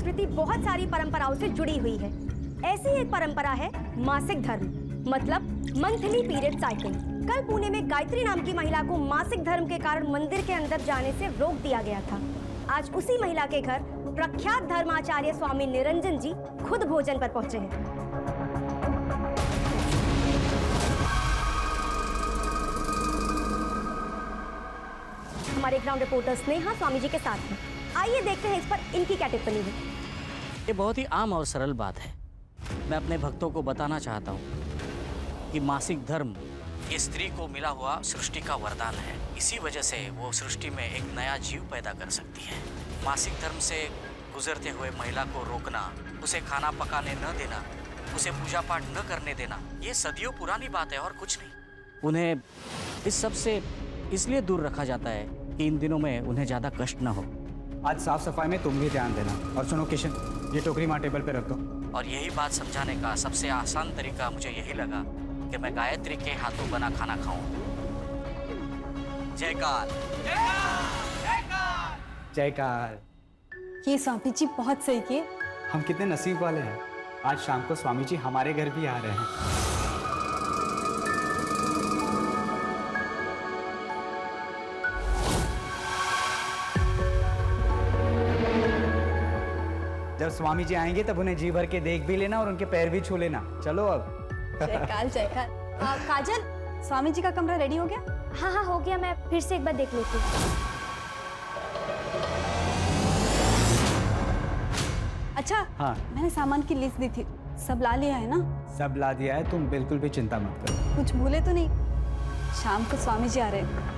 संस्कृति बहुत सारी परंपराओं से जुड़ी हुई है। ऐसी एक परंपरा है मासिक धर्म, मतलब मंथली पीरियड साइकिल। कल पुणे में गायत्री नाम की महिला को मासिक धर्म के कारण मंदिर के अंदर जाने से रोक दिया गया था। आज उसी महिला के घर प्रख्यात धर्माचार्य स्वामी निरंजन जी खुद भोजन पर पहुंचे हैं। हमारे ग्राउंड रिपोर्टर स्नेहा स्वामी जी के साथ हैं। आइए देखते हैं इस पर इनकी क्या टिप्पणी है। ये बहुत ही आम और सरल बात है। मैं अपने भक्तों को बताना चाहता हूँ कि मासिक धर्म ये स्त्री को मिला हुआ सृष्टि का वरदान है। इसी वजह से वो सृष्टि में एक नया जीव पैदा कर सकती है। मासिक धर्म से गुजरते हुए महिला को रोकना, उसे खाना पकाने न देना, उसे पूजा पाठ न करने देना, ये सदियों पुरानी बात है और कुछ नहीं। उन्हें इस सब से इसलिए दूर रखा जाता है कि इन दिनों में उन्हें ज़्यादा कष्ट न हो। आज साफ सफाई में तुम भी ध्यान देना। और सुनो किशन, ये टोकरी माँ टेबल पे रख दो। और यही बात समझाने का सबसे आसान तरीका मुझे यही लगा कि मैं गायत्री के हाथों बना खाना खाऊं। जयकार जयकार। ये स्वामी जी बहुत सही किए। हम कितने नसीब वाले हैं, आज शाम को स्वामी जी हमारे घर भी आ रहे हैं। जब स्वामी जी आएंगे तब उन्हें जी भर के देख भी लेना और उनके पैर भी छू लेना। चलो अब। जयकाल जयकाल। काजल, स्वामी जी का कमरा रेडी हो गया? हाँ हाँ हो गया, मैं फिर से एक बार देख लेती हूँ। अच्छा हाँ, मैंने सामान की लिस्ट दी थी, सब ला लिया है ना? सब ला दिया है, तुम बिल्कुल भी चिंता मत करो। कुछ भूले तो नहीं? शाम को स्वामी जी आ रहे हैं।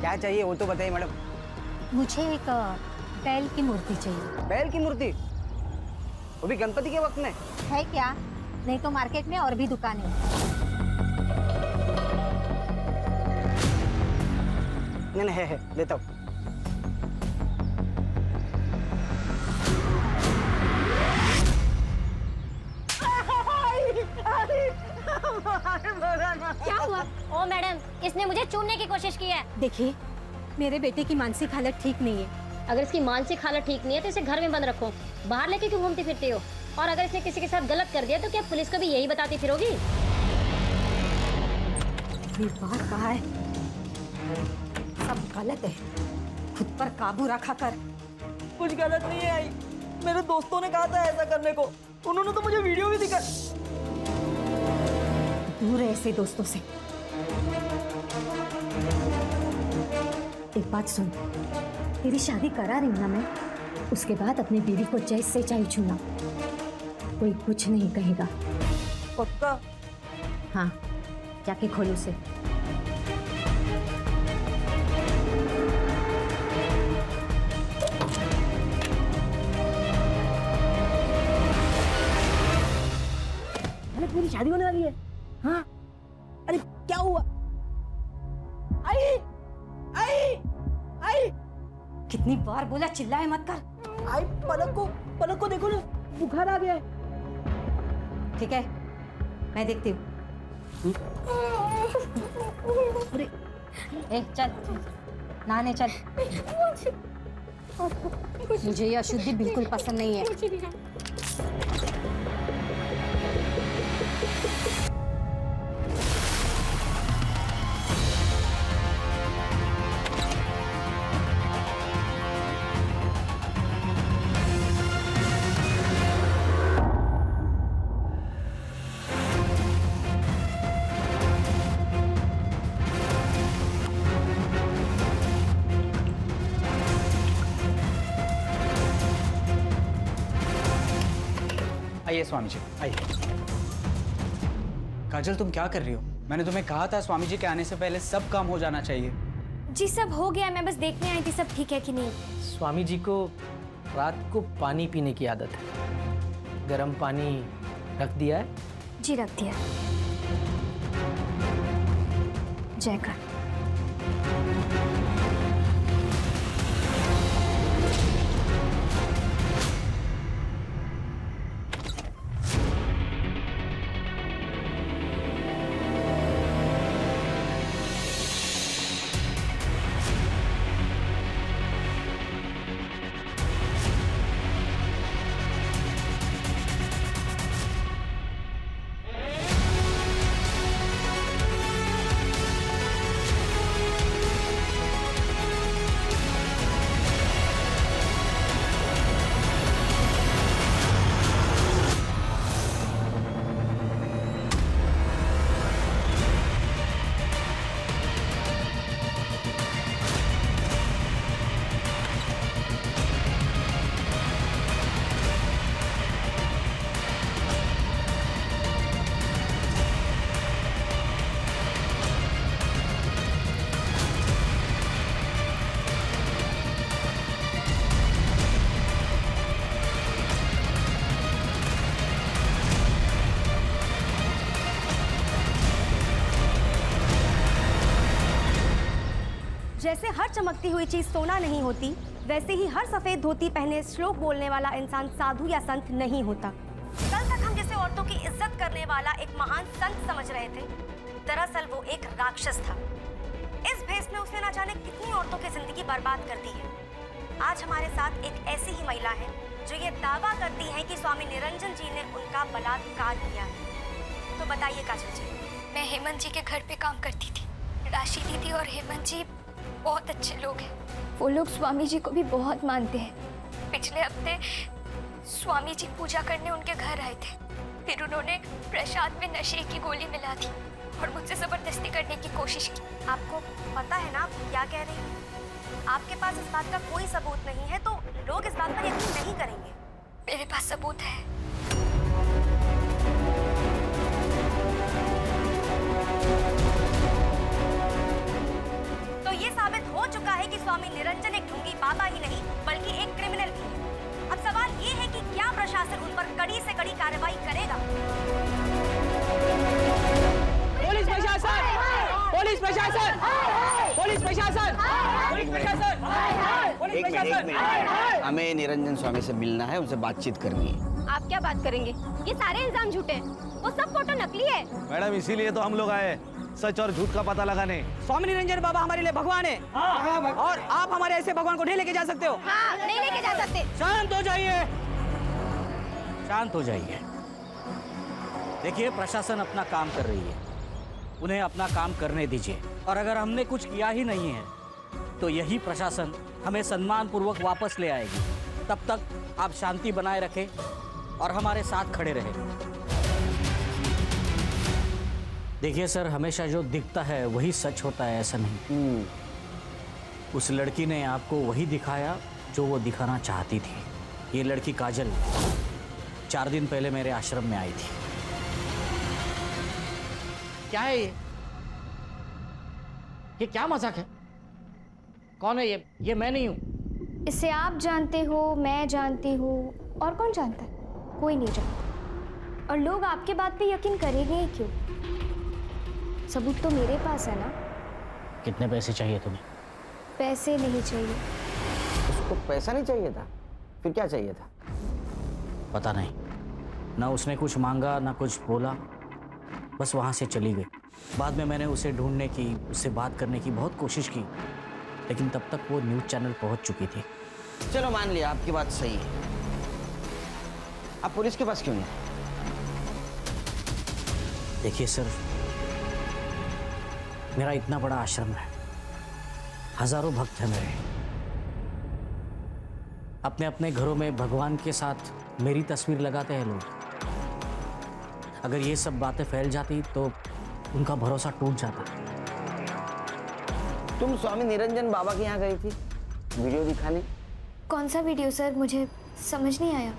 क्या चाहिए वो तो बताइए मैडम। मुझे एक बैल की मूर्ति चाहिए। बैल की मूर्ति? वो भी गणपति के वक्त में? है क्या? नहीं तो मार्केट में और भी दुकानें हैं। नहीं है, लेता हूँ। क्या हुआ? ओ मैडम, इसने मुझे चूमने की कोशिश की है। देखिए, मेरे बेटे की मानसिक हालत ठीक नहीं है। अगर इसकी मानसिक हालत ठीक नहीं है तो इसे घर में बंद रखो। बाहर लेके क्यों घूमती फिरती हो? और अगर इसने किसी के साथ गलत कर दिया तो क्या पुलिस को भी यही बताती फिरोगी? ये बात कहा है, सब गलत है। खुद पर काबू रखा कर। कुछ गलत नहीं है आई, मेरे दोस्तों ने कहा था ऐसा करने को। उन्होंने तो मुझे वीडियो भी दिखा। दूर है ऐसे दोस्तों से। एक बात सुन, तेरी शादी करा रही ना मैं, उसके बाद अपनी बीवी को जैसे चाहे छूना, कोई कुछ नहीं कहेगा। पक्का? हाँ, जाके खोल उसे। अरे पूरी शादी होने वाली है। हाँ, अरे क्या हुआ? आई आई आई। कितनी बार बोला चिल्लाए मत कर। आई, पलक को देखो ना, बुखार आ गया है। ठीक है, मैं देखती हूँ। अरे ए, चल नहाने चल। मुझे ये अशुद्धि बिल्कुल पसंद नहीं है। आइए स्वामी जी, आइए। काजल, तुम क्या कर रही हो? मैंने तुम्हें कहा था स्वामी जी के आने से पहले सब काम हो जाना चाहिए। जी सब हो गया, मैं बस देखने आई थी सब ठीक है कि नहीं। स्वामी जी को रात को पानी पीने की आदत है। गर्म पानी रख दिया है? जी रख दिया। जयकर। जैसे हर चमकती हुई चीज सोना नहीं होती, वैसे ही हर सफेद धोती पहने श्लोक बोलने वाला इंसान साधु या संत नहीं होता। कल तक हम जिसे औरतों की इज्जत करने वाला एक महान संत समझ रहे थे, दरअसल वो एक राक्षस था। इस भेष में उसने न जाने कितनी औरतों की जिंदगी बर्बाद कर दी है। आज हमारे साथ एक ऐसी ही महिला है जो ये दावा करती है कि स्वामी निरंजन जी ने उनका बलात्कार किया है। तो बताइए काजल जी। मैं हेमंत जी के घर पे काम करती थी। राशि दीदी और हेमंत जी बहुत अच्छे लोग हैं। वो लोग स्वामी जी को भी बहुत मानते हैं। पिछले हफ्ते स्वामी जी पूजा करने उनके घर आए थे। फिर उन्होंने प्रसाद में नशे की गोली मिला दी और मुझसे जबरदस्ती करने की कोशिश की। आपको पता है ना आप क्या कह रही हैं? आपके पास इस बात का कोई सबूत नहीं है तो लोग इस बात पर यकीन नहीं करेंगे। मेरे पास सबूत है। तो ये साबित हो चुका है कि स्वामी निरंजन एक ढोंगी बाबा ही नहीं बल्कि एक क्रिमिनल भी है। अब सवाल ये है कि क्या प्रशासन उन पर कड़ी से कड़ी कार्रवाई करेगा? पुलिस प्रशासन! पुलिस प्रशासन! पुलिस प्रशासन! पुलिस प्रशासन! पुलिस एक प्रशासन! मिनट, हमें निरंजन स्वामी से मिलना है, उनसे बातचीत करनी है। आप क्या बात करेंगे? ये सारे इल्जाम झूठे हैं। वो सब फोटो नकली है। मैडम, इसीलिए तो हम लोग आए, सच और झूठ का पता लगाने। स्वामी निरंजन बाबा हमारे लिए भगवान है। और आप हमारे ऐसे भगवान को नहीं लेके जा सकते हो। हाँ, नहीं लेके जा सकते। शांत हो जाइए, शांत हो जाइए। देखिए, प्रशासन अपना काम कर रही है, उन्हें अपना काम करने दीजिए। और अगर हमने कुछ किया ही नहीं है तो यही प्रशासन हमें सम्मान पूर्वक वापस ले आएगी। तब तक आप शांति बनाए रखें और हमारे साथ खड़े रहें। देखिए सर, हमेशा जो दिखता है वही सच होता है, ऐसा नहीं। उस लड़की ने आपको वही दिखाया जो वो दिखाना चाहती थी। ये लड़की काजल 4 दिन पहले मेरे आश्रम में आई थी। क्या है ये क्या मजाक है? कौन है ये मैं नहीं हूं। इसे आप जानते हो, मैं जानती हूँ, और कौन जानता है? कोई नहीं जानता। और लोग आपके बात पे यकीन करेंगे ही क्यों? सबूत तो मेरे पास है ना। कितने पैसे चाहिए तुम्हें? पैसे नहीं चाहिए। उसको पैसा नहीं चाहिए था, फिर क्या चाहिए था? पता नहीं, ना उसने कुछ मांगा ना कुछ बोला, बस वहाँ से चली गई। बाद में मैंने उसे ढूंढने की, उससे बात करने की बहुत कोशिश की, लेकिन तब तक वो न्यूज़ चैनल पहुँच चुकी थी। चलो मान लिया, आपकी बात सही है। आप पुलिस के पास क्यों नहीं? देखिए सर, मेरा इतना बड़ा आश्रम है, हजारों भक्त हैं मेरे। अपने अपने घरों में भगवान के साथ मेरी तस्वीर लगाते हैं लोग। अगर ये सब बातें फैल जाती तो उनका भरोसा टूट जाता। तुम स्वामी निरंजन बाबा के यहाँ गई थी वीडियो दिखाने? कौन सा वीडियो सर? मुझे समझ नहीं आया।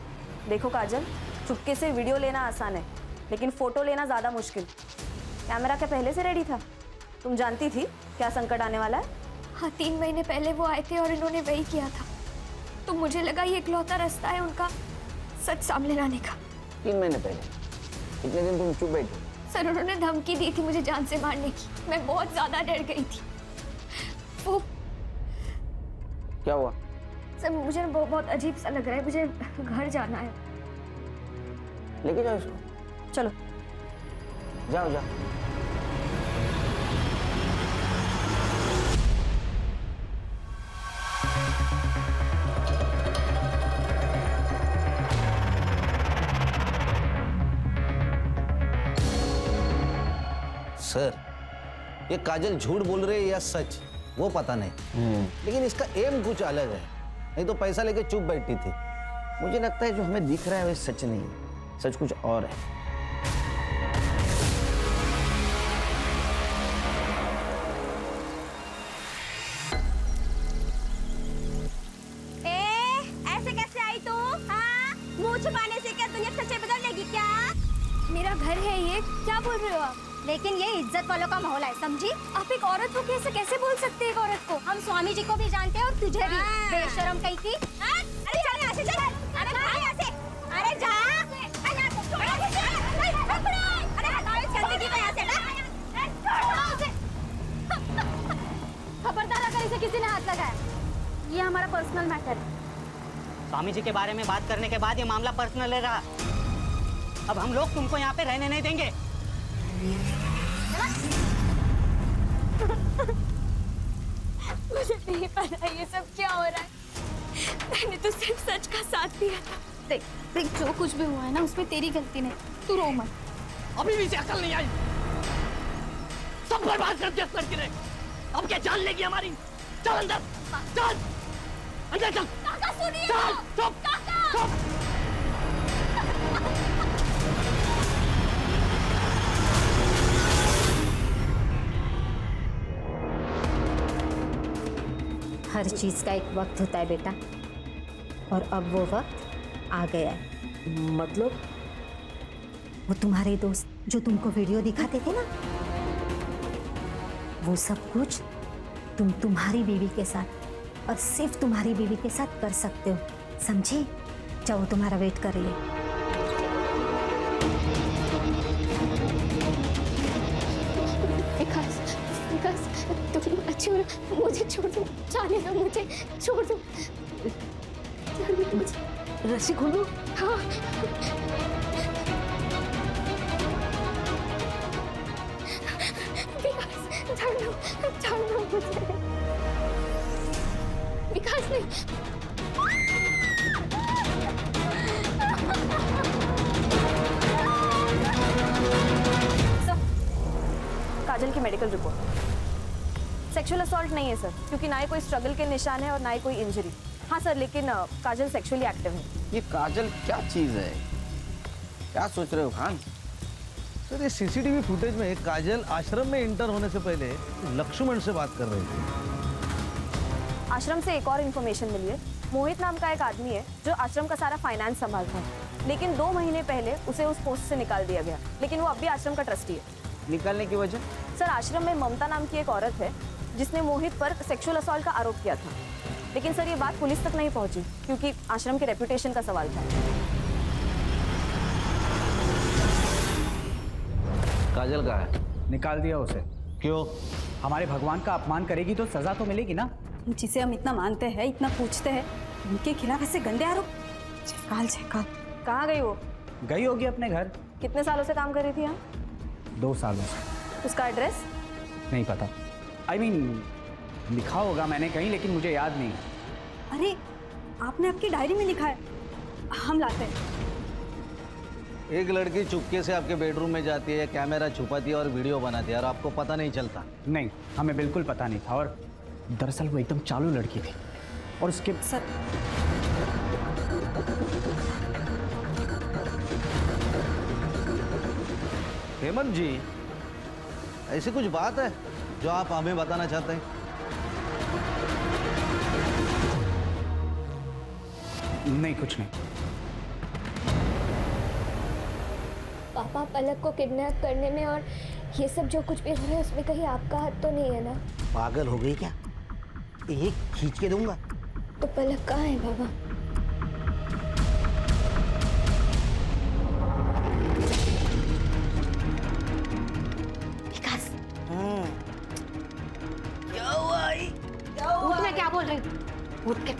देखो काजल, चुपके से वीडियो लेना आसान है, लेकिन फोटो लेना ज़्यादा मुश्किल। कैमरा क्या पहले से रेडी था? तुम जानती थी क्या संकट आने वाला है? हाँ, 3 महीने पहले वो आए थे और इन्होंने वही किया था, तो मुझे लगा ये इकलौता रास्ता है उनका सच सामने लाने का। 3 महीने पहले इतने दिन तुम चुप बैठे? सर, उन्होंने धमकी दी थी मुझे जान से मारने की। मैं बहुत ज्यादा डर गई थी। वो क्या हुआ? सर, मुझे बहुत अजीब सा लग रहा है, मुझे घर जाना है। लेके जाओ इसको। चलो। जाओ जाओ। सर, ये काजल झूठ बोल रही है या सच वो पता नहीं, लेकिन इसका एम कुछ अलग है। नहीं तो पैसा लेके चुप बैठी थी। मुझे लगता है जो हमें दिख रहा है वो सच नहीं है, सच कुछ और है। ऐसे कैसे आई तू? हाँ? मुंह छुपाने से क्या दुनिया सच्चे बदल लेगी क्या? मेरा घर है ये, क्या बोल रहे हो आप? लेकिन ये इज्जत वालों का माहौल है, समझी? आप एक औरत को कैसे बोल सकते हैं एक औरत को? हम स्वामी जी को भी जानते हैं और तुझे भी। बेशरम कहीं की। अरे चल यहाँ से, चल। अरे भाग यहाँ से। अरे जा। अरे जल्दी की यहाँ से। खबरदार अगर इसे किसी ने हाथ लगाया, ये हमारा पर्सनल मैटर है। स्वामी जी के बारे में बात करने के बाद ये मामला पर्सनल है रहा। अब हम लोग तुमको यहाँ पे रहने नहीं देंगे। मुझे नहीं पता ये सब क्या हो रहा है। मैंने तो सिर्फ सच का साथ दिया था। देख जो कुछ भी हुआ है ना, उसमें तेरी गलती नहीं, तू रो मत। अभी भी अकल नहीं आई, सब बर्बाद कर दिया लड़की ने। अब क्या जान लेगी हमारी? चल अंदर, चल अंदर चल। काका सुनिए। चल चुप, चुप। हर चीज़ का एक वक्त होता है बेटा, और अब वो वक्त आ गया है। मतलब? वो तुम्हारे दोस्त जो तुमको वीडियो दिखाते थे ना, वो सब कुछ तुम तुम्हारी बीवी के साथ और सिर्फ तुम्हारी बीवी के साथ कर सकते हो, समझे? जाओ, वो तुम्हारा वेट कर रही है। विकास, तुम अच्छे हो ना? मुझे छोड़ दो, जाने दो, मुझे छोड़ दो, जाने दो मुझे। रस्सी खोलो। हाँ। विकास, छोड़ दो मुझे। विकास नहीं। काजल की मेडिकल रिपोर्ट। सेक्सुअल असॉल्ट नहीं है सर, क्योंकि ना ही कोई स्ट्रगल के निशान है और ना ही कोई इंजरी। हाँ सर, लेकिन काजल सेक्सुअली एक्टिव है। ये काजल क्या चीज है? क्या सोच रहे हो खान? सर, ये सीसीटीवी फुटेज में काजल आश्रम में इंटर होने से पहले लक्ष्मण से बात कर रही थी। आश्रम से एक और इन्फॉर्मेशन मिली है। मोहित नाम का एक आदमी है जो आश्रम का सारा फाइनेंस संभालता है, लेकिन 2 महीने पहले उसे उस पोस्ट से निकाल दिया गया, लेकिन वो अब भी आश्रम का ट्रस्टी है। निकालने की वजह? सर, आश्रम में ममता नाम की एक औरत है जिसने मोहित पर सेक्सुअल असॉल्ट का आरोप किया था, लेकिन सर ये बात पुलिस तक नहीं पहुंची क्योंकि आश्रम के रेपुटेशन का सवाल था। काजल कहाँ है? निकाल दिया उसे। क्यों? हमारे भगवान का अपमान करेगी तो सजा तो मिलेगी ना। जिसे हम इतना मानते हैं, इतना पूछते हैं, उनके खिलाफ ऐसे गंदे आरोप। जयकाल। कहाँ गई वो? गई होगी अपने घर। कितने सालों से काम कर रही थी यहाँ? 2 सालों से। उसका एड्रेस? नहीं पता। I mean, लिखा होगा मैंने कहीं, लेकिन मुझे याद नहीं। अरे, आपने आपकी डायरी में लिखा है, हम लाते हैं। एक लड़की चुपके से आपके बेडरूम में जाती है, कैमरा छुपाती है और वीडियो बनाती है, और आपको पता नहीं चलता? नहीं, हमें बिल्कुल पता नहीं था, और दरअसल वो एकदम चालू लड़की थी। और उसके सर, हेमंत जी, ऐसी कुछ बात है जो आप हमें बताना चाहते हैं? नहीं, कुछ नहीं। पापा पलक को किडनैप करने में और ये सब जो कुछ भी हो रहा है उसमें कहीं आपका हाथ तो नहीं है ना? पागल हो गई क्या? एक खींच के दूंगा। तो पलक कहाँ है बाबा? विकास, क्या हुआ आई? क्या हुआ? उठ, मैं क्या बोल रही हूँ? उठ के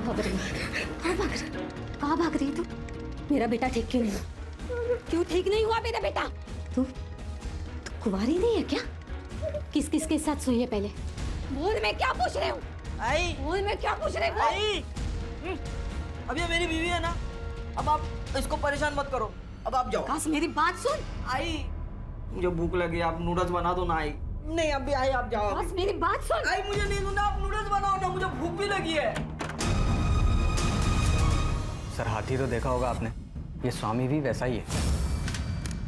भाग रही है। कहाँ भाग रही है तू? मेरा बेटा ठीक क्यों नहीं हुआ? क्यों ठीक नहीं हुआ मेरा बेटा? तू कुंवारी नहीं है क्या? किस किस के साथ सोई है पहले? बोल, मैं क्या पूछ रही हूँ? आई बोल, मैं क्या पूछ रही हूँ? आई अब ये मेरी बीवी है ना, अब आप इसको परेशान मत करो, अब आप जाओ। विकास, मेरी बात सुन। आई मुझे भूख लगी, आप नूडल्स बना दो ना। आई नहीं, अभी आई आप जाओ। विकास, मेरी बात सुन। आई मुझे नहीं सुनना, आप नूडल्स बनाओ ना, मुझे भूख भी लगी है। सर, हाथी तो देखा होगा आपने, ये स्वामी भी वैसा ही है।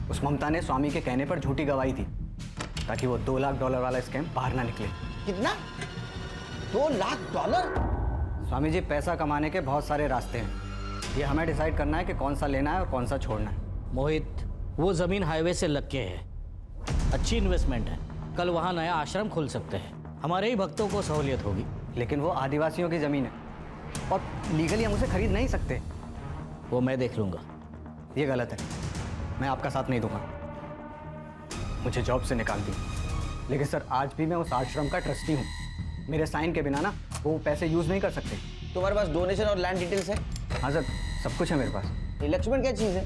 उस ममता ने स्वामी के कहने पर झूठी गवाही थी ताकि वो $2 लाख वाला स्कैम बाहर ना निकले। कितना? $2 लाख? स्वामी जी, पैसा कमाने के बहुत सारे रास्ते हैं, ये हमें डिसाइड करना है कि कौन सा लेना है और कौन सा छोड़ना है। मोहित, वो जमीन हाईवे से लग के है, अच्छी इन्वेस्टमेंट है। कल वहाँ नया आश्रम खुल सकते हैं, हमारे ही भक्तों को सहूलियत होगी। लेकिन वो आदिवासियों की जमीन है और लीगली हम उसे खरीद नहीं सकते। वो मैं देख लूंगा। ये गलत है, मैं आपका साथ नहीं दूंगा। मुझे जॉब से निकाल दी, लेकिन सर आज भी मैं उस आश्रम का ट्रस्टी हूँ। मेरे साइन के बिना ना वो पैसे यूज नहीं कर सकते। तुम्हारे पास डोनेशन और लैंड डिटेल्स है? हाँ सर, सब कुछ है मेरे पास। ये लक्ष्मण क्या चीज है?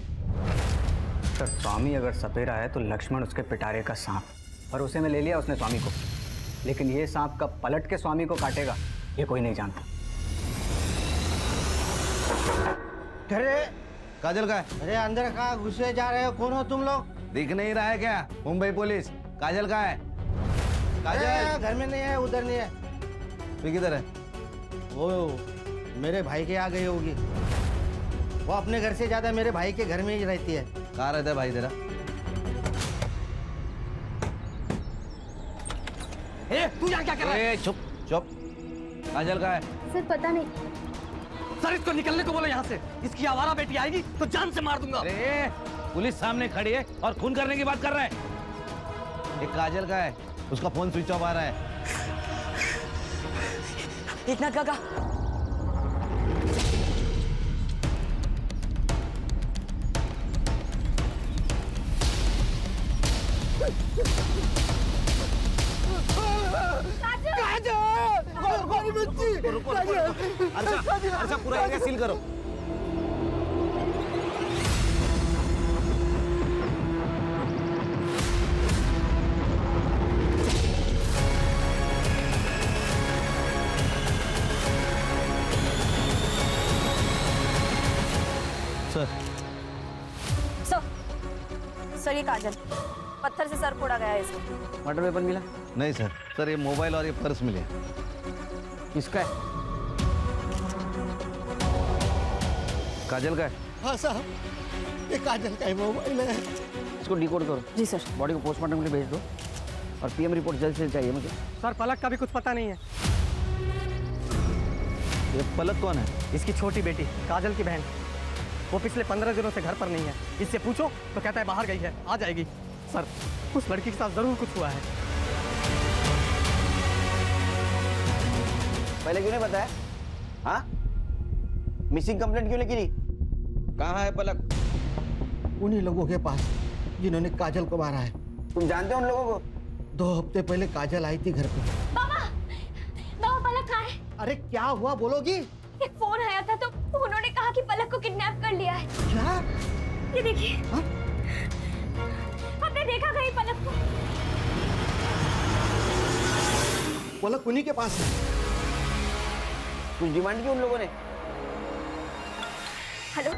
सर, स्वामी अगर सपेरा है तो लक्ष्मण उसके पिटारे का सांप, और उसे में ले लिया उसने स्वामी को। लेकिन ये सांप कब पलट के स्वामी को काटेगा ये कोई नहीं जानता। अरे काजल का है? अरे अंदर कहाँ घुसे जा रहे हो? कौन हो तुम लोग? दिख नहीं रहा है क्या? मुंबई पुलिस। काजल का है? काजल घर में नहीं है, उधर नहीं है। फिर किधर है? वो मेरे भाई के आ गई होगी। वो अपने घर से ज्यादा मेरे भाई के घर में ही रहती है। कहाँ रहता है भाई तेरा? तू यहाँ क्या कर रहा है? चुप चुप। काजल का है? सर पता नहीं। सर, इसको निकलने को बोलो यहाँ से। इसकी आवारा बेटी आएगी तो जान से मार दूंगा। अरे पुलिस सामने खड़ी है और खून करने की बात कर रहा है। एक काजल का है, उसका फोन स्विच ऑफ आ रहा है। एकनाथ काका, अच्छा पूरा एरिया सील करो। सर ये काजल, पत्थर से सर फोड़ा गया है इसको। मर्डर वेपन मिला? नहीं सर, सर ये मोबाइल और ये पर्स मिले। किसका है? काजल का है? हाँ साहब, ये काजल का ही मोबाइल है। इसको डिकोड करो। जी सर। बॉडी को पोस्टमार्टम के लिए भेज दो और पीएम रिपोर्ट जल्द से जल्द चाहिए मुझे। सर, पलक का भी कुछ पता नहीं है। ये पलक कौन है? इसकी छोटी बेटी काजल की बहन। वो पिछले 15 दिनों से घर पर नहीं है। इससे पूछो तो कहता है बाहर गई है, आ जाएगी। सर, उस लड़की के साथ जरूर कुछ हुआ है। पहले क्यों नहीं बताया? हाँ, मिसिंग कंप्लेंट क्यों नहीं की? कहाँ है पलक? उन्हीं लोगों के पास जिन्होंने काजल को मारा है। तुम जानते हो उन लोगों को? 2 हफ्ते पहले काजल आई थी घर पे। बाबा, बाबा पलक कहाँ है? अरे क्या हुआ बोलोगी? एक फोन आया था तो उन्होंने कहा कि पलक को किडनैप कर लिया है। क्या? ये देखिए। आपने देखा कहीं पलक को? पलक उन्हीं के पास है। कुछ डिमांड की उन लोगों ने? हेलो,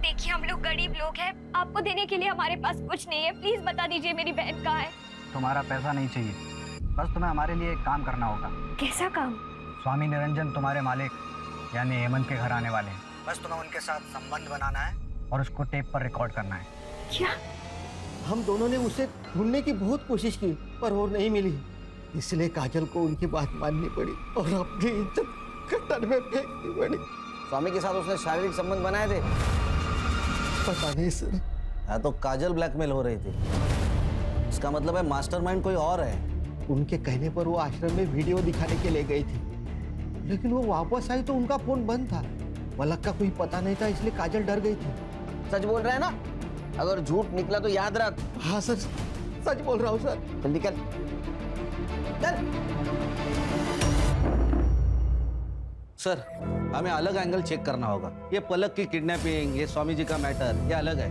देखिए हम लोग गरीब लोग हैं, आपको देने के लिए हमारे पास कुछ नहीं है। प्लीज बता दीजिए मेरी बहन कहाँ है। तुम्हारा पैसा नहीं चाहिए, बस तुम्हें हमारे लिए एक काम करना होगा। कैसा काम? स्वामी निरंजन तुम्हारे मालिक यानी हेमंत के घर आने वाले हैं। बस तुम्हें उनके साथ संबंध बनाना है और उसको टेप पर रिकॉर्ड करना है। क्या? हम दोनों ने उसे ढूंढने की बहुत कोशिश की पर वो नहीं मिली, इसलिए काजल को उनकी बात माननी पड़ी और अपनी इज्जत कटर में फेंकनी पड़ी। स्वामी के साथ उसने शारीरिक संबंध बनाए थे। पता नहीं सर। हाँ तो काजल ब्लैकमेल हो रही थी, इसका मतलब है मास्टरमाइंड कोई और है। उनके कहने पर वो आश्रम में वीडियो दिखाने के लिए गई थी, लेकिन वो वापस आई तो उनका फोन बंद था। पलक का कोई पता नहीं था, इसलिए काजल डर गई थी। सच बोल रहा है ना? अगर झूठ निकला तो याद रख। हाँ सर, सच बोल रहा हूँ सर। चल निकल, चल। सर हमें अलग एंगल चेक करना होगा। ये पलक की किडनैपिंग, ये स्वामी जी का मैटर, ये अलग है।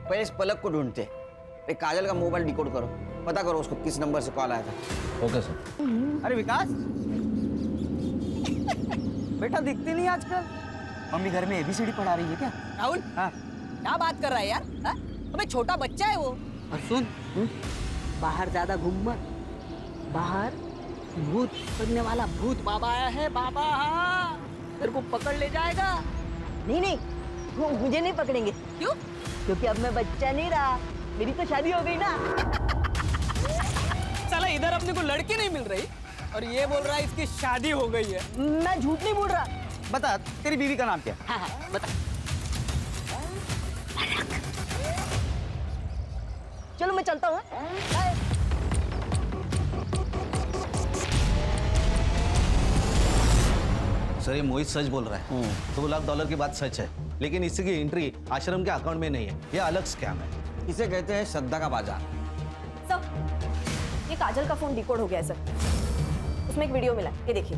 पहले इस पलक को ढूंढते। ये काजल का मोबाइल डिकोड करो, पता करो उसको किस नंबर से कॉल आया था। Okay sir. अरे विकास, बेटा दिखते नहीं आजकल। मम्मी घर में एबीसीडी पढ़ा रही है क्या? राहुल, हाँ। क्या बात कर रहा है यार? हाँ? अबे छोटा बच्चा है वो। और सुन, बाहर ज्यादा घूम मत। बाहर भूत बनने वाला भूत बाबा आया है। बाबा हाँ, तेरे को पकड़ ले जाएगा। नहीं नहीं, वो मुझे नहीं पकड़ेंगे। क्यों? क्योंकि अब मैं बच्चा नहीं रहा, मेरी तो शादी हो गई ना। साला इधर अपने को लड़की नहीं मिल रही और ये बोल रहा है इसकी शादी हो गई है। मैं झूठ नहीं बोल रहा। बता, तेरी बीवी का नाम क्या? हाँ हाँ बता। चलो मैं चलता हूँ। बाय। सर ये मोहित सच बोल रहा है। $2 लाख की बात सच है, लेकिन इसकी एंट्री आश्रम के अकाउंट में नहीं है। ये अलग स्कैम है। इसे कहते हैं श्रद्धा का बाजार। सर, ये काजल का फोन डिकोड हो गया है सर। उसमें एक वीडियो मिला, ये देखिए।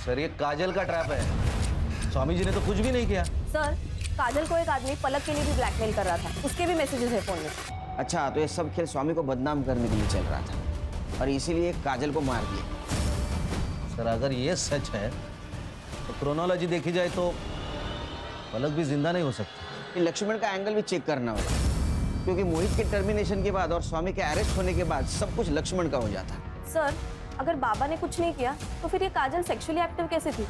सर ये काजल का ट्रैप है। स्वामी जी ने तो कुछ भी नहीं किया। सर, काजल को एक आदमी पलक के लिए भी ब्लैकमेल कर रहा था, उसके भी मैसेजेस है फोन में। अच्छा, तो ये सब खेल स्वामी को बदनाम करने के लिए चल रहा था और इसीलिए काजल को मार दिया। सर अगर ये सच है तो क्रोनोलॉजी देखी जाए तो पलक भी जिंदा नहीं हो सकती। ये लक्ष्मण का एंगल भी चेक करना होगा, क्योंकि मोहित के टर्मिनेशन के बाद और स्वामी के अरेस्ट होने के बाद सब कुछ लक्ष्मण का हो जाता। सर, अगर बाबा ने कुछ नहीं किया तो फिर ये काजल सेक्सुअली एक्टिव कैसे थी?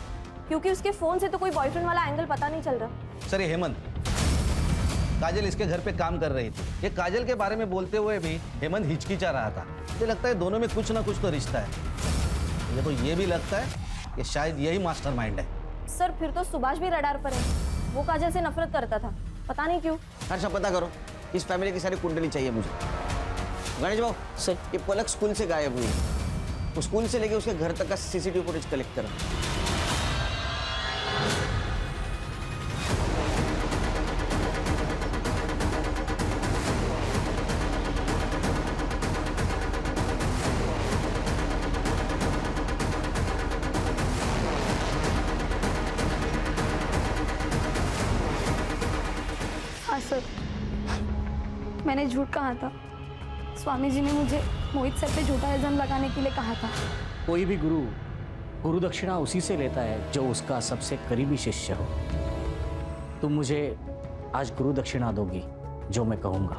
क्योंकि उसके फोन से तो कोई बॉयफ्रेंड वाला एंगल पता नहीं चल रहा। सर ये हेमंत, काजल इसके घर पे काम कर रही थी। ये काजल के बारे में बोलते हुए भी हेमंत हिचकिचा रहा था। मुझे लगता है दोनों में कुछ ना कुछ तो रिश्ता है। मुझे तो ये भी लगता है कि शायद यही मास्टरमाइंड है। सर, फिर तो सुभाष भी रडार पर है। वो काजल से नफरत करता था, पता नहीं क्यों। हर्षा पता करो, इस फैमिली की सारी कुंडली चाहिए मुझे। गणेश भाऊ सर, ये पलक स्कूल से गायब हुई है। उस स्कूल से लेके उसके घर तक का सीसीटीवी फुटेज कलेक्ट करो। हाँ सर, मैंने झूठ कहा था। स्वामी जी ने मुझे मोहित सर पे झूठा इल्जाम लगाने के लिए कहा था। कोई भी गुरु दक्षिणा उसी से लेता है जो उसका सबसे करीबी शिष्य हो। तुम मुझे आज गुरु दक्षिणा दोगी जो मैं कहूंगा।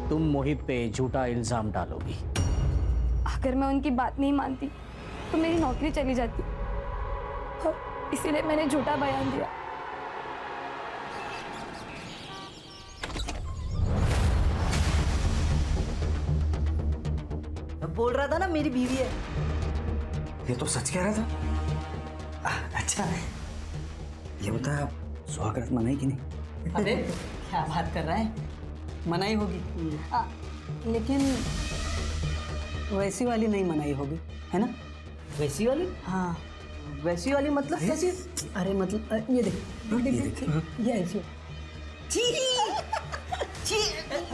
तुम मोहित पे झूठा इल्जाम डालोगी। अगर मैं उनकी बात नहीं मानती तो मेरी नौकरी चली जाती, और इसीलिए मैंने झूठा बयान दिया। बोल रहा था ना मेरी बीवी है। ये तो सच कह रहा था। अच्छा, ये बता स्वागत मनाई कि नहीं? अरे क्या बात कर रहा है, मनाई होगी। लेकिन वैसी वाली नहीं मनाई होगी, है ना? वैसी वाली? हाँ, वैसी वाली मतलब कैसी? अरे मतलब ये देख, ये देख, ये ऐसी।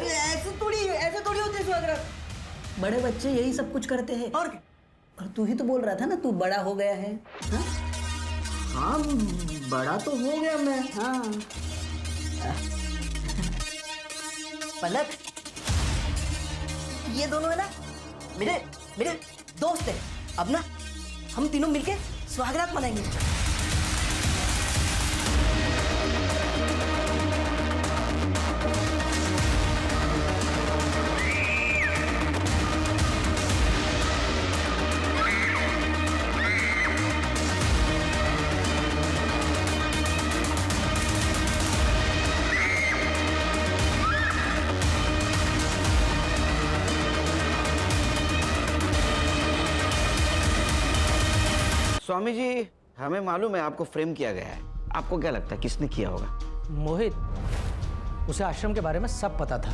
ऐसे थोड़ी होते स्वागत। बड़े बच्चे यही सब कुछ करते हैं। और तू ही तो बोल रहा था ना तू बड़ा हो गया है। हाँ, बड़ा तो हो गया मैं। हाँ पलक, ये दोनों है ना मेरे मेरे दोस्त हैं। अब ना हम तीनों मिलके स्वागत मनाएंगे। स्वामी जी, हमें मालूम है आपको फ्रेम किया गया है। आपको क्या लगता है किसने किया होगा? मोहित, उसे आश्रम के बारे में सब पता था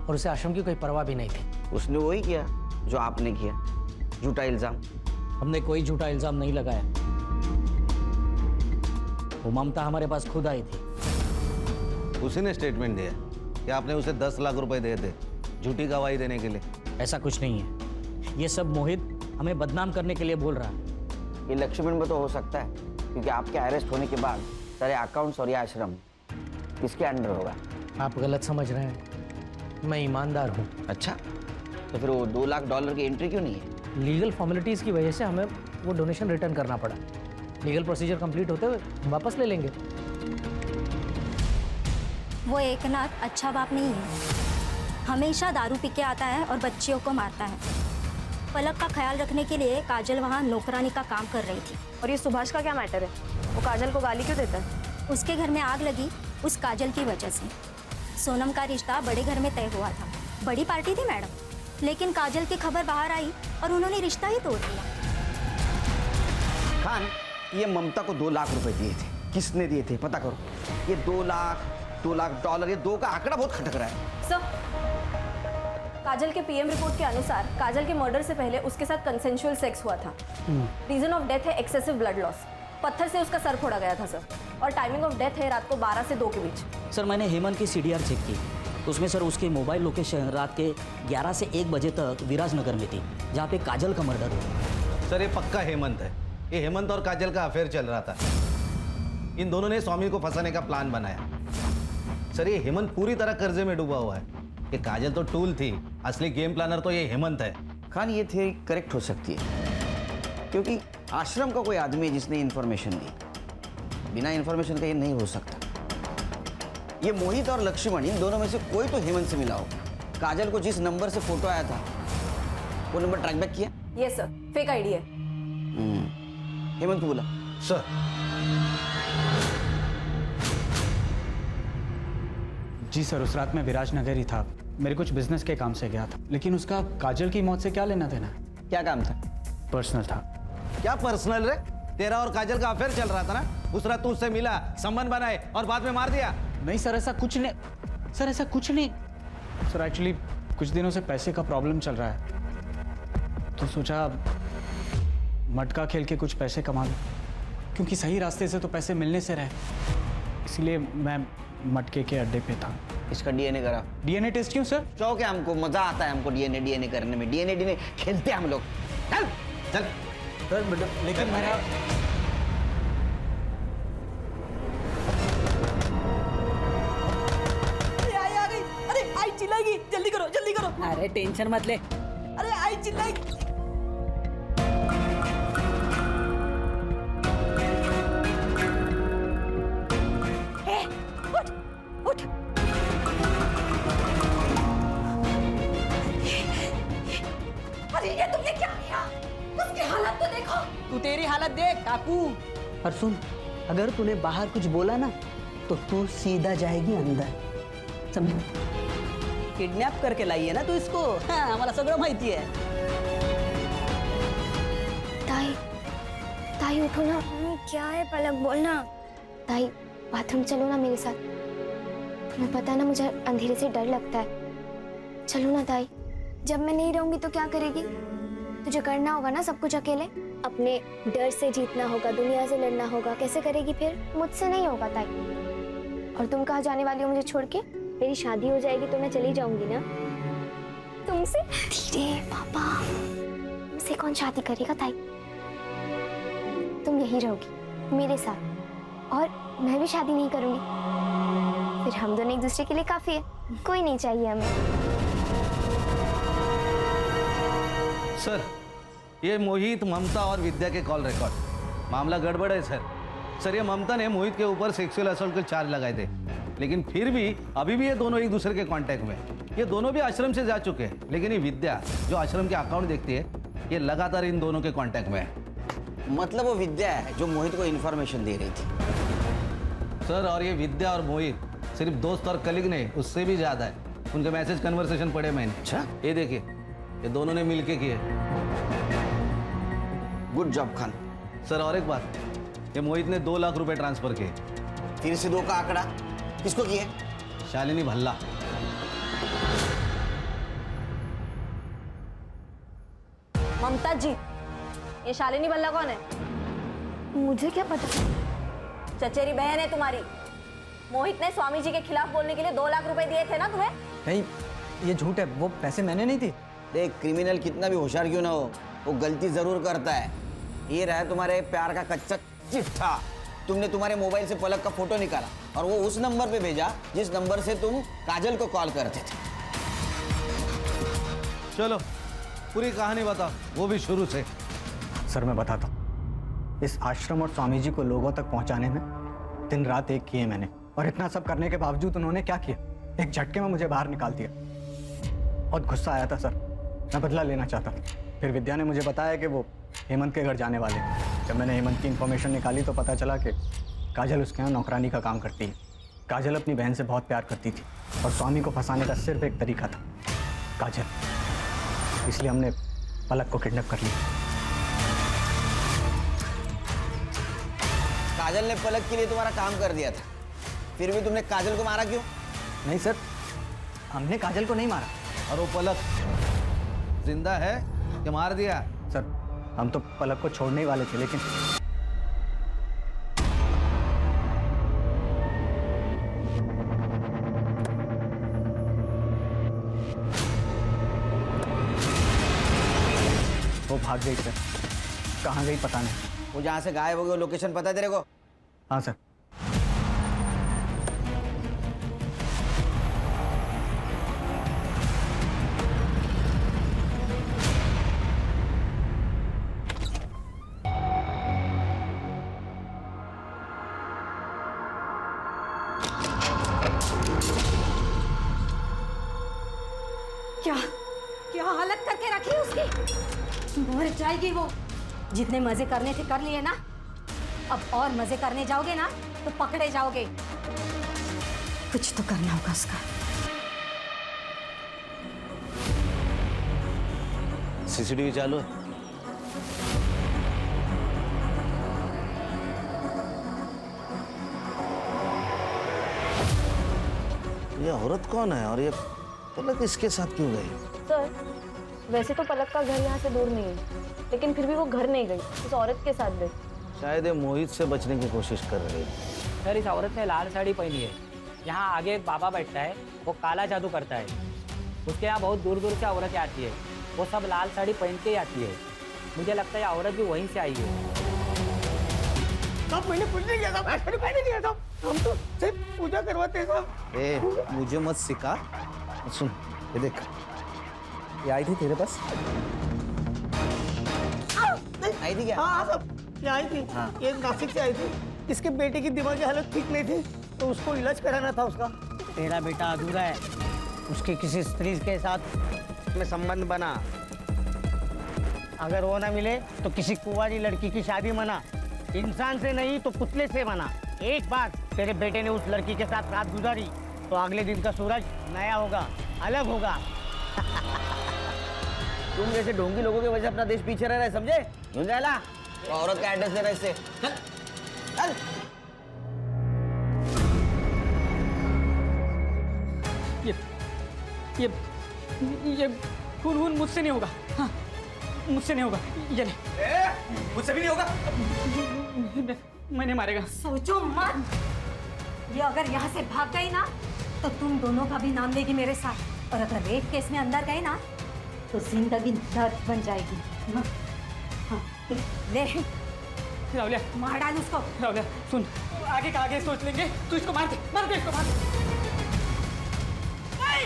और उसे आश्रम की कोई परवाह भी नहीं थी। उसने वही किया जो आपने किया, झूठा इल्जाम। हमने कोई झूठा इल्जाम नहीं लगाया। वो ममता हमारे पास खुद आई थी। उसी ने स्टेटमेंट दिया कि आपने उसे 10 लाख रुपए दिए थे झूठी गवाही देने के लिए। ऐसा कुछ नहीं है। ये सब मोहित हमें बदनाम करने के लिए बोल रहा है। ये लक्ष्मण में तो हो सकता है, क्योंकि आपके अरेस्ट होने के बाद सारे अकाउंट्स और ये आश्रम किसके अंडर होगा? आप गलत समझ रहे हैं, मैं ईमानदार हूँ। अच्छा, तो फिर वो $2 लाख की एंट्री क्यों नहीं है? लीगल फॉर्मेलिटीज़ की वजह से हमें वो डोनेशन रिटर्न करना पड़ा। लीगल प्रोसीजर कंप्लीट होते हुए हम वापस ले लेंगे। वो एकनाथ अच्छा बाप नहीं है, हमेशा दारू पी के आता है और बच्चियों को मारता है। पलक का ख्याल रखने के लिए काजल वहाँ नौकरानी का काम कर रही थी। और ये सुभाष का क्या मैटर है? वो काजल को गाली क्यों देता है? उसके घर में आग लगी उस काजल की वजह से। सोनम का रिश्ता बड़े घर में तय हुआ था, बड़ी पार्टी थी मैडम, लेकिन काजल की खबर बाहर आई और उन्होंने रिश्ता ही तोड़ दिया। खान, ये ममता को $2 लाख दिए थे। किसने दिए थे पता करो। ये $2 लाख, ये 2 का आंकड़ा बहुत खटक रहा है। सर, काजल के पीएम रिपोर्ट के अनुसार काजल के मर्डर से पहले उसके साथ कंसेंशुअल सेक्स हुआ था। रीजन ऑफ डेथ है एक्सेसिव ब्लड लॉस। पत्थर से उसका सर फोड़ा गया था सर। और टाइमिंग ऑफ डेथ है रात को 12 से 2 के बीच। सर, मैंने हेमंत की CDR चेक की, उसमें सर उसकी मोबाइल लोकेशन रात के 11 से 1 बजे तक विराजनगर में थी, जहाँ पे काजल का मर्डर हुआ। सर, ये पक्का हेमंत है। ये हेमंत और काजल का अफेयर चल रहा था। इन दोनों ने स्वामी को फंसाने का प्लान बनाया। सर, ये हेमंत पूरी तरह कर्जे में डूबा हुआ है। ये काजल तो टूल थी, असली गेम प्लानर तो ये हेमंत है। खान, ये थ्योरी करेक्ट हो सकती है, क्योंकि आश्रम का कोई आदमी है जिसने इन्फॉर्मेशन दी। बिना इन्फॉर्मेशन का ये नहीं हो सकता। ये मोहित और लक्ष्मण, इन दोनों में से कोई तो हेमंत से मिला हो। काजल को जिस नंबर से फोटो आया था वो नंबर ट्रैक बैक किया? यस सर, फेक आईडी है। हेमंत को बोला। सर, जी सर, उस रात मैं विराजनगर ही था। मेरे कुछ बिजनेस के काम से गया था, लेकिन उसका काजल की मौत से क्या लेना देना? क्या काम था? पर्सनल था। क्या पर्सनल रे? तेरा और काजल का अफेयर चल रहा था ना। उस रात तू उससे मिला, संबंध बनाए और बाद में मार दिया। नहीं सर, ऐसा कुछ नहीं। सर, ऐसा कुछ नहीं। सर, एक्चुअली कुछ दिनों से पैसे का प्रॉब्लम चल रहा है, तो सोचा मटका खेल के कुछ पैसे कमा लूं, क्योंकि सही रास्ते से तो पैसे मिलने से रहे। इसीलिए मैं मटके के अड्डे पे था। इसका डीएनए करा। डीएनए टेस्ट क्यों सर? शौक है हमको, मजा आता है हमको डीएनए करने में। डीएनए खेलते हैं हम लोग। चल चल सर, लेकिन मेरा आई आ गई। अरे आई चिल्लाएगी, जल्दी करो जल्दी करो। अरे टेंशन मत ले। अरे आई चिल्लाएगी। उठ। अरे ये तुमने क्या किया? उसकी हालत तो देखो। तू तेरी हालत देख काकू। और सुन, अगर तूने बाहर कुछ बोला ना तो तू सीधा जाएगी अंदर, समझ? किडनैप करके लाई है ना तू इसको। हाँ, आम्हाला सगळं माहिती है। ताई उठो ना। क्या है पलक, बोलना। ताई बाथरूम चलो ना मेरे साथ। तुम्हें पता है ना मुझे अंधेरे से डर लगता है। चलो ना ताई। जब मैं नहीं रहूंगी तो क्या करेगी? तुझे करना होगा ना सब कुछ अकेले। अपने डर से जीतना होगा, दुनिया से लड़ना होगा। कैसे करेगी फिर? मुझसे नहीं होगा ताई। और तुम कहाँ जाने वाली हो मुझे छोड़ के? मेरी शादी हो जाएगी तो मैं चली जाऊंगी ना तुमसे। धीरे पापा, तुमसे कौन शादी करेगा ताई? तुम यही रहोगी मेरे साथ, और मैं भी शादी नहीं करूंगी। फिर हम दोनों एक दूसरे के लिए काफी है, कोई नहीं चाहिए हमें। सर, ये मोहित, ममता और विद्या के कॉल रिकॉर्ड। मामला गड़बड़ है सर। सर, ये ममता ने मोहित के ऊपर सेक्सुअल असॉल्ट के चार्ज लगाए थे, लेकिन फिर भी अभी भी ये दोनों एक दूसरे के कांटेक्ट में। ये दोनों भी आश्रम से जा चुके हैं, लेकिन ये विद्या जो आश्रम के अकाउंट देखती है, ये लगातार इन दोनों के कांटेक्ट में है। मतलब वो विद्या है जो मोहित को इन्फॉर्मेशन दे रही थी। सर, और ये विद्या और मोहित सिर्फ दोस्त और कलीग नहीं, उससे भी ज्यादा है। उनके मैसेज कन्वर्सेशन पढ़े मैंने। अच्छा, ये देखिए, ये दोनों ने मिलके किए। Good job Khan. सर और एक बात, ये मोहित ने 2 लाख रुपए ट्रांसफर किए। फिर से 2 का आंकड़ा किसको किए? शालिनी भल्ला। ममता जी, ये शालिनी भल्ला कौन है? मुझे क्या पता? चचेरी बहन है तुम्हारी। मोहित ने स्वामी जी के खिलाफ बोलने के लिए 2 लाख रुपए दिए थे ना तुम्हें? नहीं, ये झूठ है, वो पैसे मैंने नहीं दिए। देख, क्रिमिनल कितना भी होशियार क्यों ना हो, वो गलती जरूर करता है। ये रहा तुम्हारे प्यार का कच्चा चिट्ठा। तुमने तुम्हारे मोबाइल से पलक का फोटो निकाला और वो उस नंबर पे भेजा जिस नंबर से तुम काजल को कॉल करते थे। चलो पूरी कहानी बताओ, वो भी शुरू से। सर मैं बताता हूँ। इस आश्रम और स्वामी जी को लोगों तक पहुंचाने में दिन रात एक किए मैंने, और इतना सब करने के बावजूद उन्होंने क्या किया, एक झटके में मुझे बाहर निकाल दिया। बहुत गुस्सा आया था सर, मैं बदला लेना चाहता था। फिर विद्या ने मुझे बताया कि वो हेमंत के घर जाने वाले हैं। जब मैंने हेमंत की इन्फॉर्मेशन निकाली तो पता चला कि काजल उसके यहाँ नौकरानी का काम करती है। काजल अपनी बहन से बहुत प्यार करती थी और स्वामी को फंसाने का सिर्फ एक तरीका था, काजल। इसलिए हमने पलक को किडनैप कर लिया। काजल ने पलक के लिए तुम्हारा काम कर दिया था, फिर भी तुमने काजल को मारा क्यों? नहीं सर, हमने काजल को नहीं मारा। और वो पलक जिंदा है कि मार दिया? सर हम तो पलक को छोड़ने ही वाले थे, लेकिन वो भाग गई सर। कहाँ गई पता नहीं। वो जहाँ से गायब हो गई लोकेशन पता है तेरे को? हाँ सर। क्या क्या हालत करके रखी उसकी, मर जाएगी वो। जितने मजे करने थे कर लिए ना, अब और मजे करने जाओगे ना तो पकड़े जाओगे। कुछ तो करना होगा उसका। सीसीटीवी चालू है? ये औरत कौन है और ये पलक इसके साथ क्यों गई? सर, वैसे तो पलक का घर यहाँ से दूर नहीं है, लेकिन फिर भी वो घर नहीं गई, उस औरत के साथ गई। शायद ये मोहित से बचने की कोशिश कर रही है। सर इस औरत ने लाल साड़ी पहनी है। यहाँ आगे एक बाबा बैठता है, वो काला जादू करता है। उसके यहाँ बहुत दूर दूर से औरतें आती है, वो सब लाल साड़ी पहन के ही आती है। मुझे लगता है औरत भी वहीं से आई है। साहब मैंने कुछ नहीं किया साहब, मैंने पहले नहीं किया साहब, हम तो सिर्फ पूजा करवाते हैं साहब। ए, मुझे मत सिखा। सुन, ये देख, ये आई थी तेरे पास? आई थी क्या? हाँ साहब, ये आई थी। ये नासिक से आई थी। इसके बेटे की दिमागी हालत ठीक नहीं थी, तो उसको इलाज कराना था उसका। तेरा बेटा अधूरा है, उसके किसी स्त्री के साथ में संबंध बना। अगर वो ना मिले तो किसी कुंवारी लड़की की शादी मना। इंसान से नहीं तो पुतले से मना। एक बार तेरे बेटे ने उस लड़की के साथ रात गुजारी तो अगले दिन का सूरज नया होगा, अलग होगा। तुम जैसे ढोंगी लोगों की वजह से अपना देश पीछे रह रहा है, समझे? झुंझैला, औरत का एड्रेस देना इससे। चल चल। ये खून मुझसे नहीं होगा। हाँ, मुझसे नहीं होगा। ये नहीं, मुझसे भी नहीं होगा। मैंने मारेगा। सोचो मत, ये अगर यहाँ से भाग गई ना तो तुम दोनों का भी नाम लेगी मेरे साथ, और अगर रेप केस में अंदर गए ना तो जिंदगी दर्द बन जाएगी। हाँ, ले रावलिया, मार डाल उसको। रावलिया सुन, आगे का आगे सोच लेंगे। तू इसको मार दे इसको, मार दे। नहीं,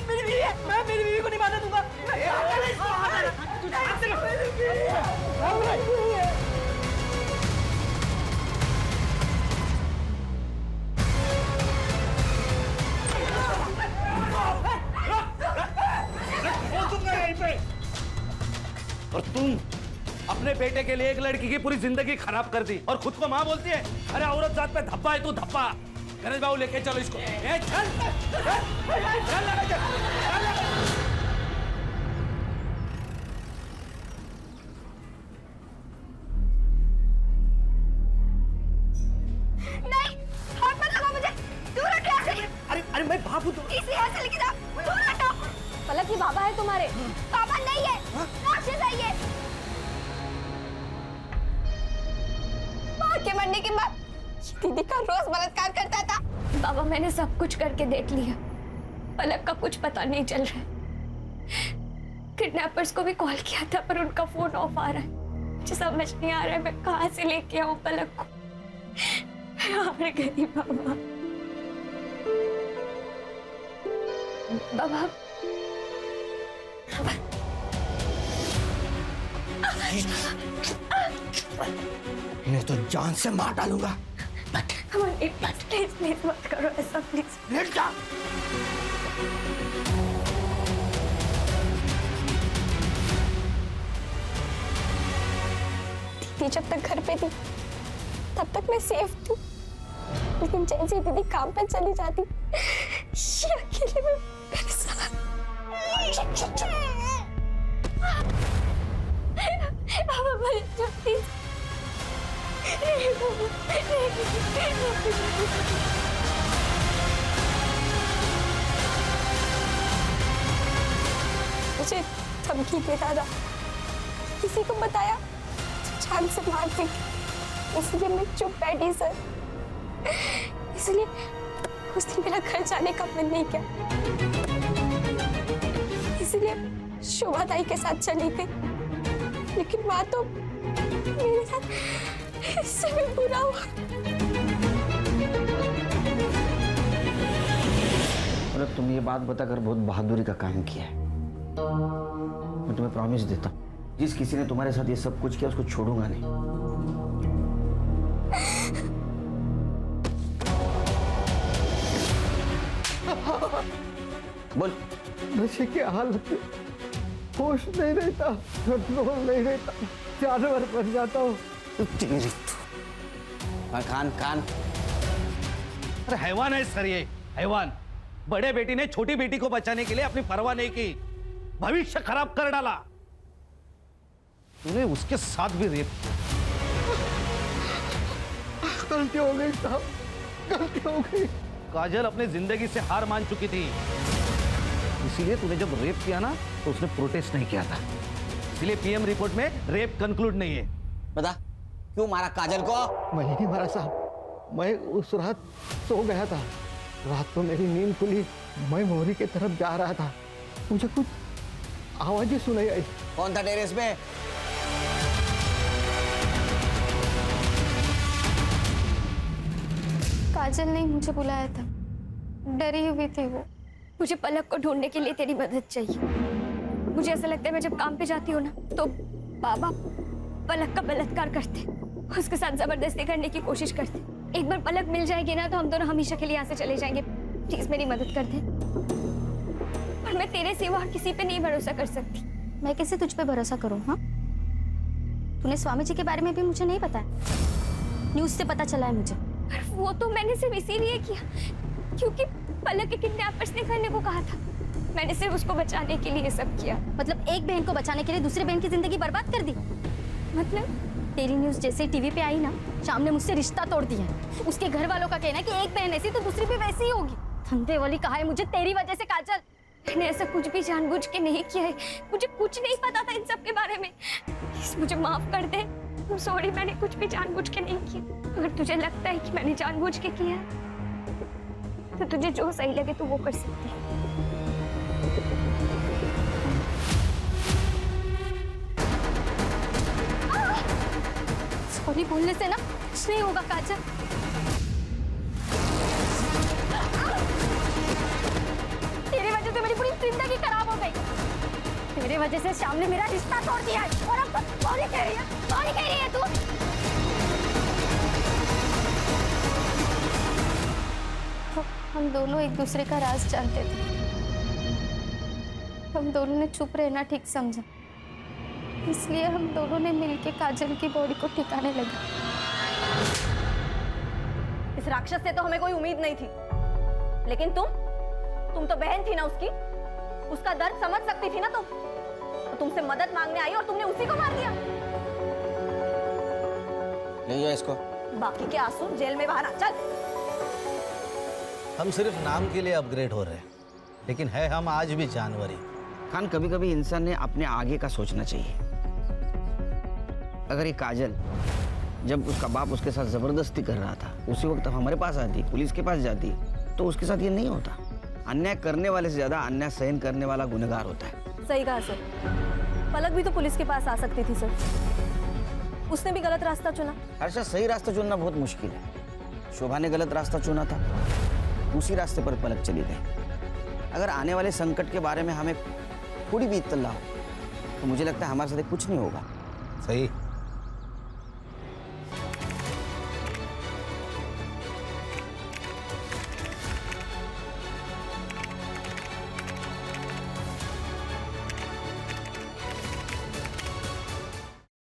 मेरी बीवी है, मैं मेरी बीवी को नहीं मारने दूंगा। और तुम अपने बेटे के लिए एक लड़की की पूरी जिंदगी खराब कर दी और खुद को माँ बोलती है। अरे औरत जात पे धब्बा है तू, धब्बा। गणेश बाबू लेके चलो इसको। बाबू तो इसे यहाँ से लेके जा, दूर हटो। पलक, ये बाबा है तुम्हारे? बाबा नहीं है, राक्षस है ये। माँ के मरने के बाद दीदी का रोज बलात्कार करता था। बाबा, मैंने सब कुछ करके देख लिया, पलक का कुछ पता नहीं चल रहा है। किडनैपर्स को भी कॉल किया था पर उनका फोन ऑफ आ रहा है। मुझे समझ नहीं आ रहा है मैं कहाँ से लेके आऊं पलक को। मैं हार गई बाबा। बाबा, मैं तो जान से मार डालूंगा। प्लीज प्लीज मत करो ऐसा, प्लीज। लेट जा। दीदी जब तक घर पे थी तब तक मैं सेफ थी, लेकिन जैसे ही दीदी काम पे चली जाती ये अकेले में मेरे साथ। प्लीज मुझे धमकी देता था, किसी को बताया जान से मार देंगे, इसलिए मैं चुप बैठी सर। इसलिए उस दिन मेरा घर जाने का मन नहीं किया, इसलिए शोभा ताई के साथ चली गई। लेकिन माँ तो मेरे साथ इससे भी बुरा हुआ। मतलब तुम ये बात बताकर बहुत बहादुरी का काम किया है। मैं तुम्हें प्रॉमिस देता हूँ, जिस किसी ने तुम्हारे साथ ये सब कुछ किया उसको छोड़ूंगा नहीं। बोल। नशे की हालत में होश नहीं रहता, कंट्रोल नहीं रहता, जानवर बन जाता हूँ। खान खान, अरे हैवान है सर, ये हैवान। बड़े बेटी ने छोटी बेटी को बचाने के लिए अपनी परवाह नहीं की, भविष्य खराब कर डाला। तूने उसके साथ भी रेप किया। गलती हो गई साहब, गलती हो गई। काजल अपनी जिंदगी से हार मान चुकी थी, इसीलिए तूने जब रेप किया ना तो उसने प्रोटेस्ट नहीं किया था, इसलिए पीएम रिपोर्ट में रेप कंक्लूड नहीं है। बता क्यों मारा काजल को? मैं नहीं मारा साहब, मैं उस रात सो गया था। रात को मेरी नींद खुली, मैं मोरी की तरफ जा रहा था, मुझे कुछ आवाजें सुनाई आई। कौन था टेरेस पे? काजल ने मुझे बुलाया था, डरी हुई थी वो। मुझे पलक को ढूंढने के लिए तेरी मदद चाहिए। मुझे ऐसा लगता है मैं जब काम पे जाती हूँ ना तो बाबा पलक का बलात्कार करते, उसके साथ जबरदस्ती करने की कोशिश करते। एक बार पलक मिल जाएगी ना तो हम दोनों हमेशा के लिए यहाँ से चले जाएंगे। प्लीज मेरी मदद कर दे। पर मैं तेरे सिवा और किसी पे नहीं भरोसा कर सकती। मैं कैसे तुझ पे भरोसा करूं? हाँ, तूने स्वामी जी के बारे में भी मुझे नहीं पता है, न्यूज से पता चला है मुझे। वो तो मैंने सिर्फ इसीलिए किया क्योंकि पलक के किडनैपर्स ने करने को कहा था। मैंने सिर्फ उसको बचाने के लिए सब किया। मतलब एक बहन को बचाने के लिए दूसरी बहन की जिंदगी बर्बाद कर दी? मतलब तेरी न्यूज जैसे टीवी पे आई ना, शाम ने मुझसे रिश्ता तोड़ दिया है। उसके घर वालों का कहना है कि एक बहन ऐसी तो दूसरी भी वैसी ही होगी। धंधे वाली कहा है मुझे तेरी वजह से काजल। मैंने ऐसा कुछ भी जानबूझ के नहीं किया है, मुझे कुछ नहीं पता था इन सब के बारे में। प्लीज मुझे माफ कर दे। सॉरी, मैंने कुछ भी जानबूझ के नहीं किया। अगर तुझे लगता है कि मैंने जानबूझ के किया तो तुझे जो सही लगे तो वो कर सकती है। सॉरी बोलने से ना कुछ नहीं होगा काजल। तेरी वजह से मेरी पूरी जिंदगी खराब हो गई। तेरे वजह से श्याम ने मेरा रिश्ता तोड़ दिया है और अब तो सॉरी कह रही है, सॉरी कह रही है तू। हम दोनों एक दूसरे का राज जानते थे। हम दोनों ने चुप रहना ठीक समझा, इसलिए हम दोनों ने मिलकर काजल की बॉडी को ठिकाने लगे। इस राक्षस से तो हमें कोई उम्मीद नहीं थी, लेकिन तुम तो बहन थी ना उसकी, उसका दर्द समझ सकती थी ना तुम। तो तुमसे मदद मांगने आई और तुमने उसी को मार दिया। ले जाओ इसको। बाकी के आंसू जेल में बहाना। चल। हम सिर्फ नाम के लिए अपग्रेड हो रहे हैं, लेकिन है हम आज भी जानवर ही। खान, कभी कभी इंसान ने अपने आगे का सोचना चाहिए। अगर ये काजल, जब उसका बाप उसके साथ जबरदस्ती कर रहा था, उसी वक्त हमारे पास आती, पुलिस के पास जाती, तो उसके साथ ये नहीं होता। अन्याय करने वाले से ज्यादा अन्याय सहन करने वाला गुनहगार होता है। सही कहा सर। पलक भी तो पुलिस के पास आ सकती थी सर, उसने भी गलत रास्ता चुना। हर्षा, सही रास्ता चुनना बहुत मुश्किल है। शोभा ने गलत रास्ता चुना था, उसी रास्ते पर पलक चली गई। अगर आने वाले संकट के बारे में हमें थोड़ी भी इत्तला हो तो मुझे लगता है हमारे साथ कुछ नहीं होगा। सही।